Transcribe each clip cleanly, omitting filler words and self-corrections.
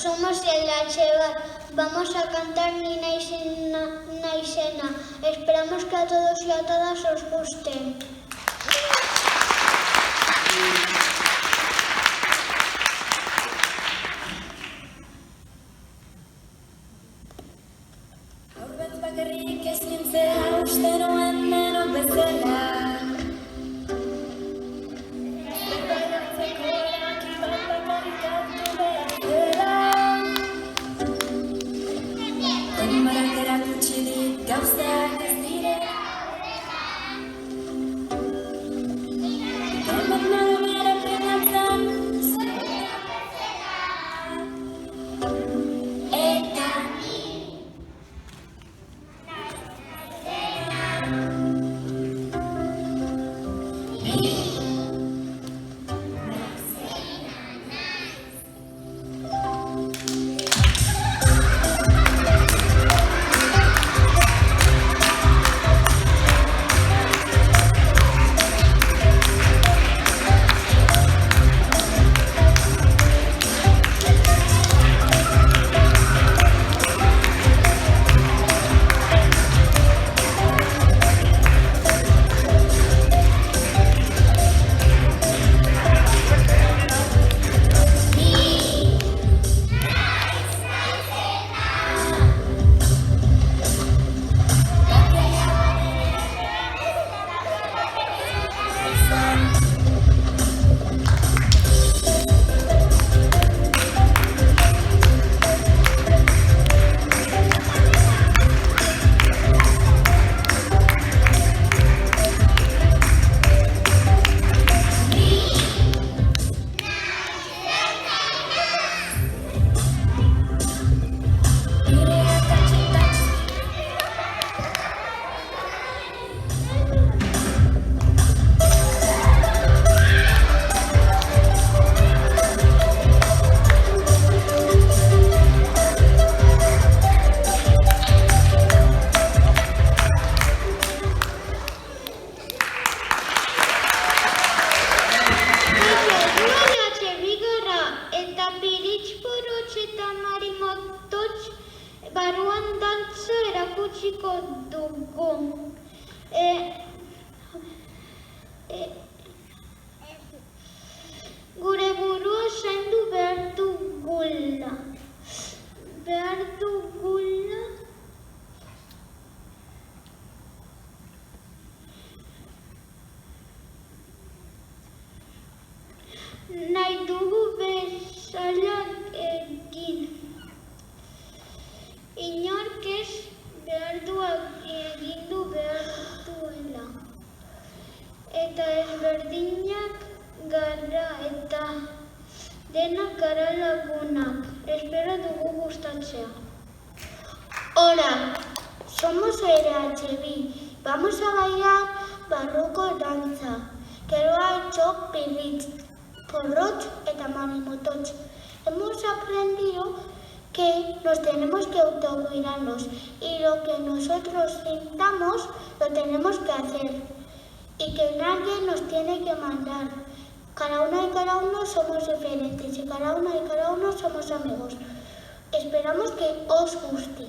somos el Achevar. Vamos a cantar Ni Naisena. Esperamos que a todos y a todas os guste. Bakarrik ez nintzea uste nuen denok bezala. Zerbaidatzeko erabaki bat bakarrik hartu behar dela. Denborak erakutsi dit gauzak ez direla. Denbak nago bere penatzen eta barruan dantza erakutsiko dugu. Gure burua zaindu behar dugula. Nahi dugu bezala egin. Inork ez behar du egindu behar duela. Eta ezberdinak gara eta denak gara lagunak. Espero dugu gustatzea. Hola, somos RH. Vamos a bailar barroco danza, que lo ha hecho Pirritx, Porrotx eta Marimotoch. Hemos aprendido que nos tenemos que autocuidarnos y lo que nosotros sintamos lo tenemos que hacer y que nadie nos tiene que mandar. Cada una y cada uno somos diferentes y cada una y cada uno somos amigos. Esperamos que os guste.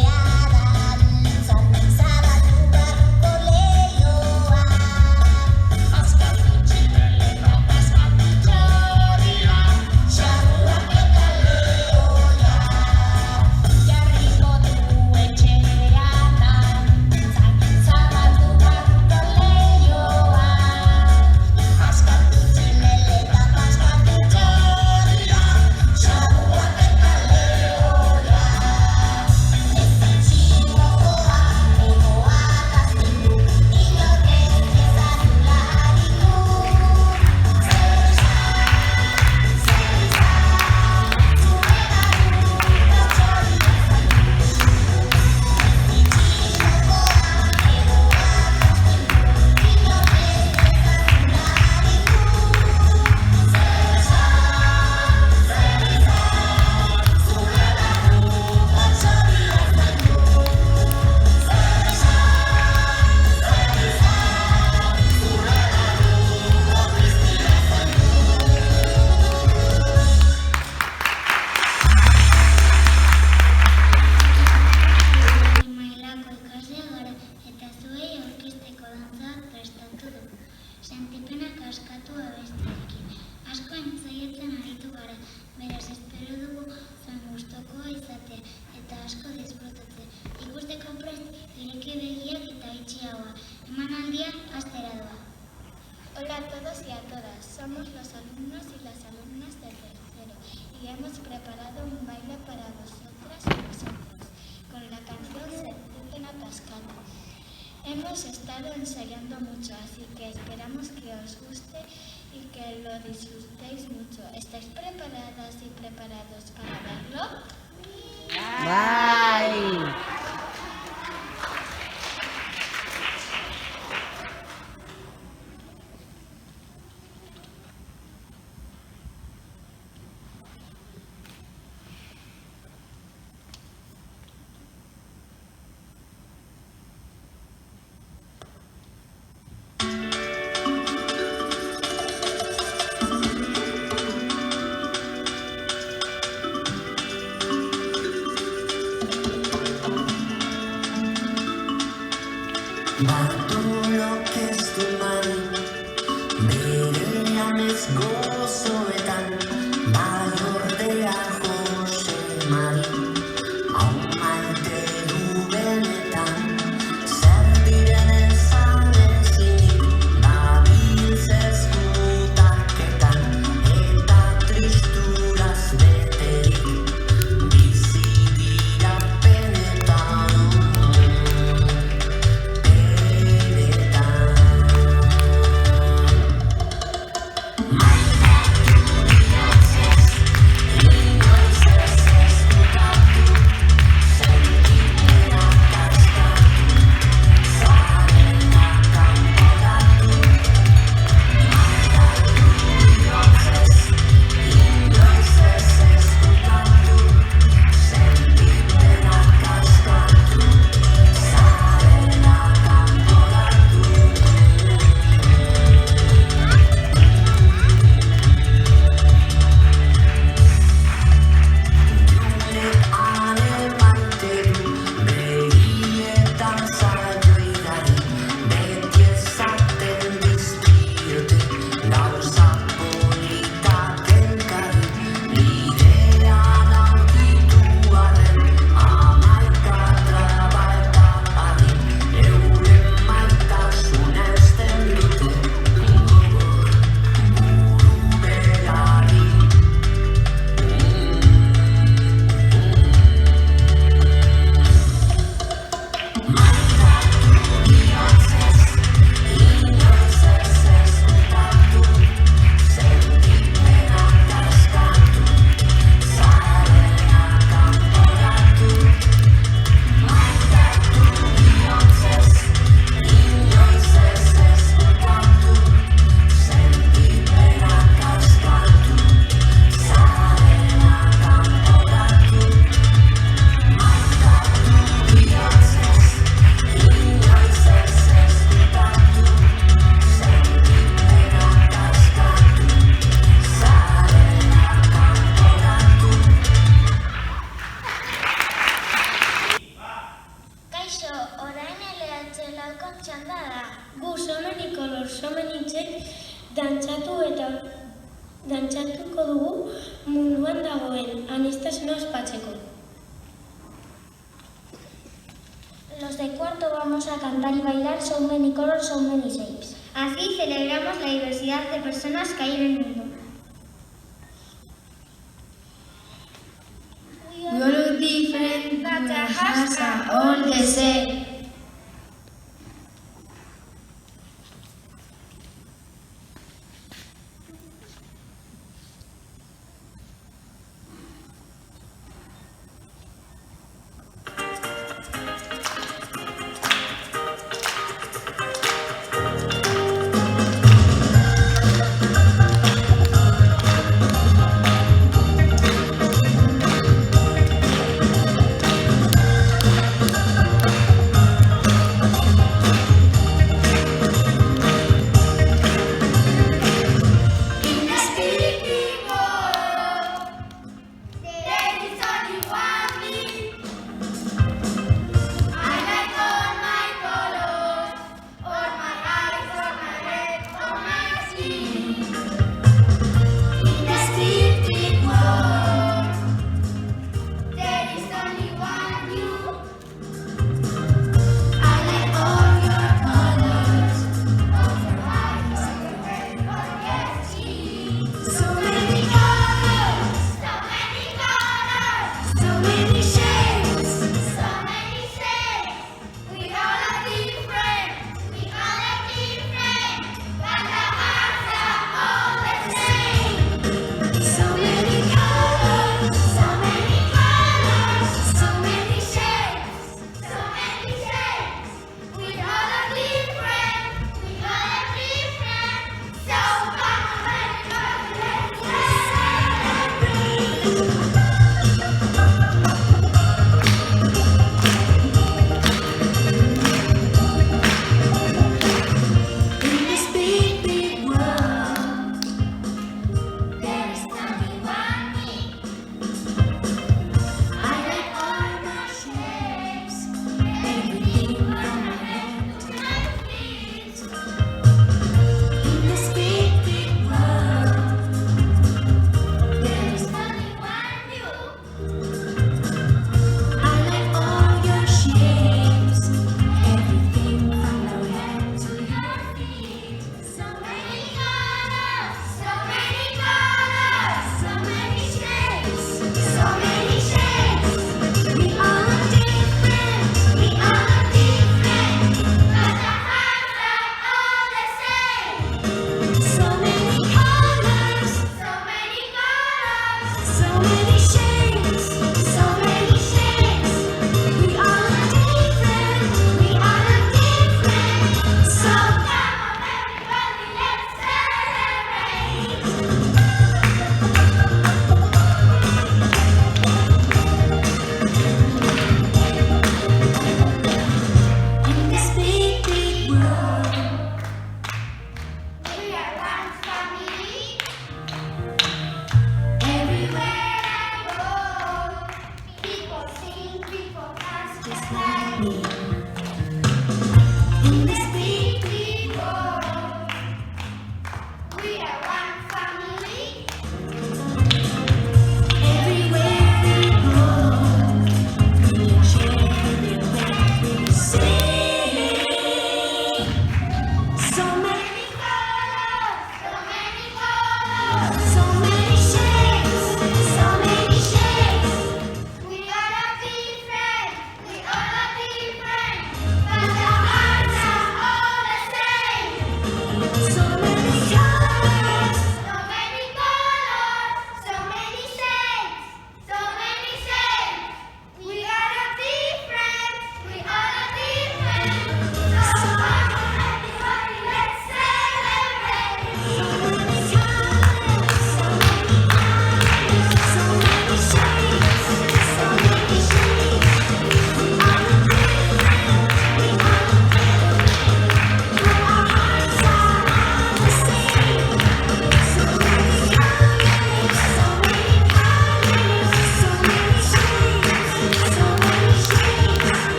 Ya beraz espero dugu zuen gustukoa izatea eta asko disfrutatzen. Ikusteko prest ireki begiak eta itxi haua. Emanaldia hastera doa. Hola a todos y a todas, somos los alumnos y las alumnas del tercero y hemos preparado un baile para vosotras y vosotros con la canción Sentirte una cascada. Hemos estado ensayando mucho, así que esperamos que os guste y que lo disfrutéis mucho. ¿Estáis preparadas y preparados para verlo? Bye. Bartolo que es tu madre, berean ez gozoetan, baiordea Jose Mari, hau maite du benetan, zer diren ezan ezinik, dabiltzez gutaketan, eta tristuraz beterik, bizi dira penetan. Dantzatuko dugu munduan dagoen aniztasuna ospatzeko. Los de cuarto vamos a cantar y bailar So Many Colors, So Many Shapes. Así celebramos la diversidad de personas que hay en el mundo. We all look different, but our hearts are all the same.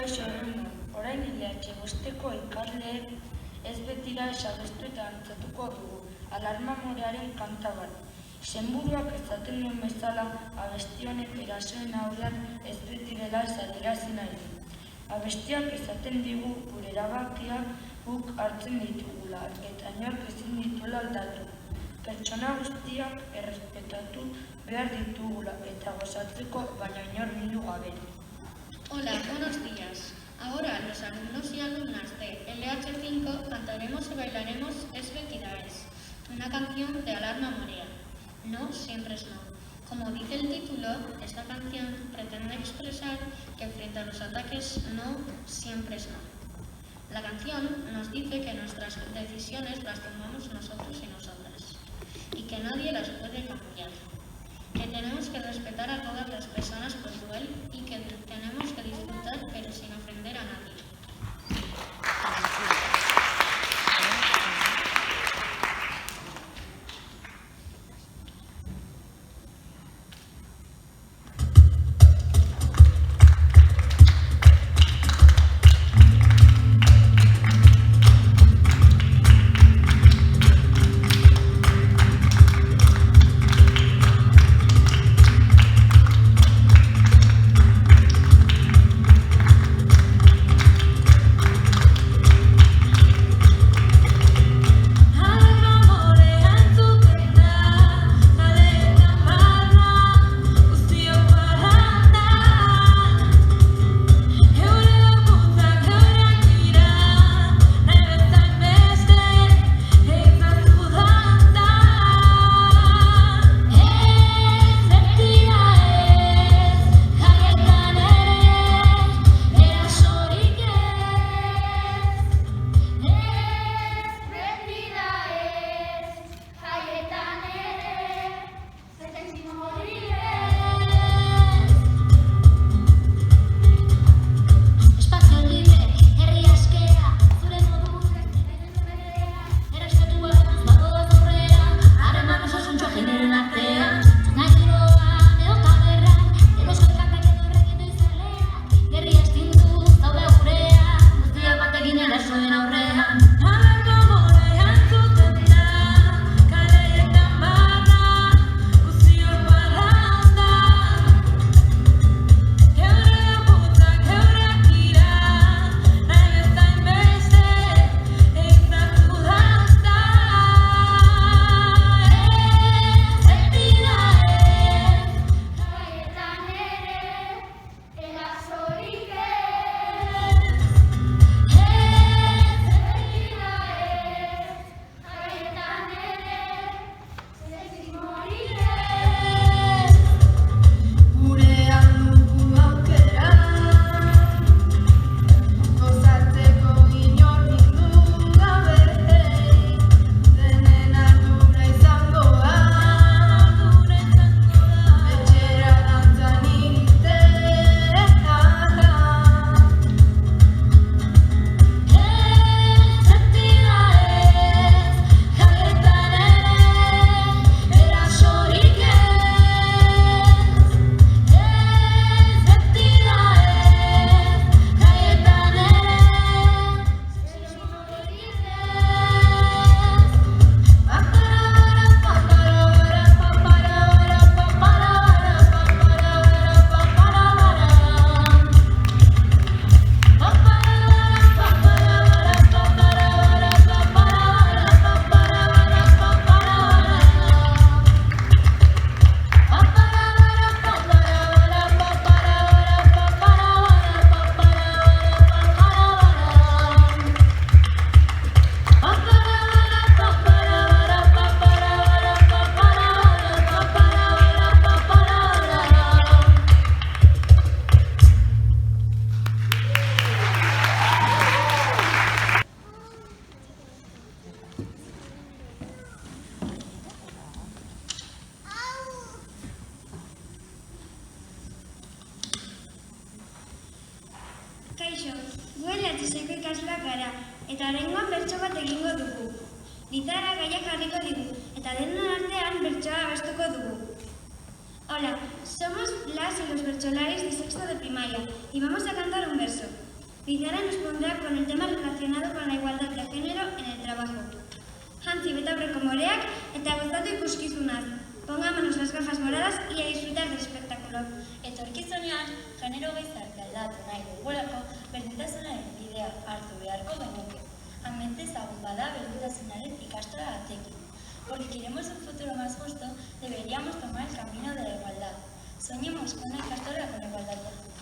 Kaixo egunon, orain LH bosteko ikasleek ez betira esabestu eta antzatuko dugu alarma morearen kanta bat. Izenburuak esaten duen bezala, abesti honek erasoen aurrean ez betirela adierazi nahi du. Abestiak esaten digu gure erabakiak guk hartzen ditugula eta inork ezin dituela aldatu. Pertsona guztiak errespetatu behar ditugula eta gozatzeko baina inor mindu gabe. Hola, buenos días. Ahora los alumnos y alumnas de LH5 cantaremos y bailaremos Es Betira Es, una canción de Alarma Morea. No siempre es no. Como dice el título, esta canción pretende expresar que frente a los ataques no siempre es no. La canción nos dice que nuestras decisiones las tomamos nosotros y nosotras y que nadie las puede cambiar. Que tenemos que respetar a todas las personas por igual y que tenemos que disfrutar pero sin ofender a nadie. Kaixo, gu LH6ko ikasleak gara, eta oraingoan bertso bat egingo dugu. Gizarra gaiak jarriko digu, eta denon artean bertsoa abestuko dugu. Hola, somos las y los bertsolaris de sexto de primaria, y vamos a cantar un verso. Lizara nos pondrá con el tema relacionado con la igualdad de género en el trabajo. Jantzi betaurreko moreak eta gozatu ikuskizunaz. Pongámonos las gafas moradas y a disfrutar del espectáculo. Etorkizunean, genero gizarte aldatu nahi dugulako, berdintasunaren bidea hartu beharko genuke. Hemen dezagun bada berdintasunaren ikastola batekin. Porque queremos un futuro más justo, deberíamos tomar el camino de la igualdad. Soñemos con una ikastola con igualdad.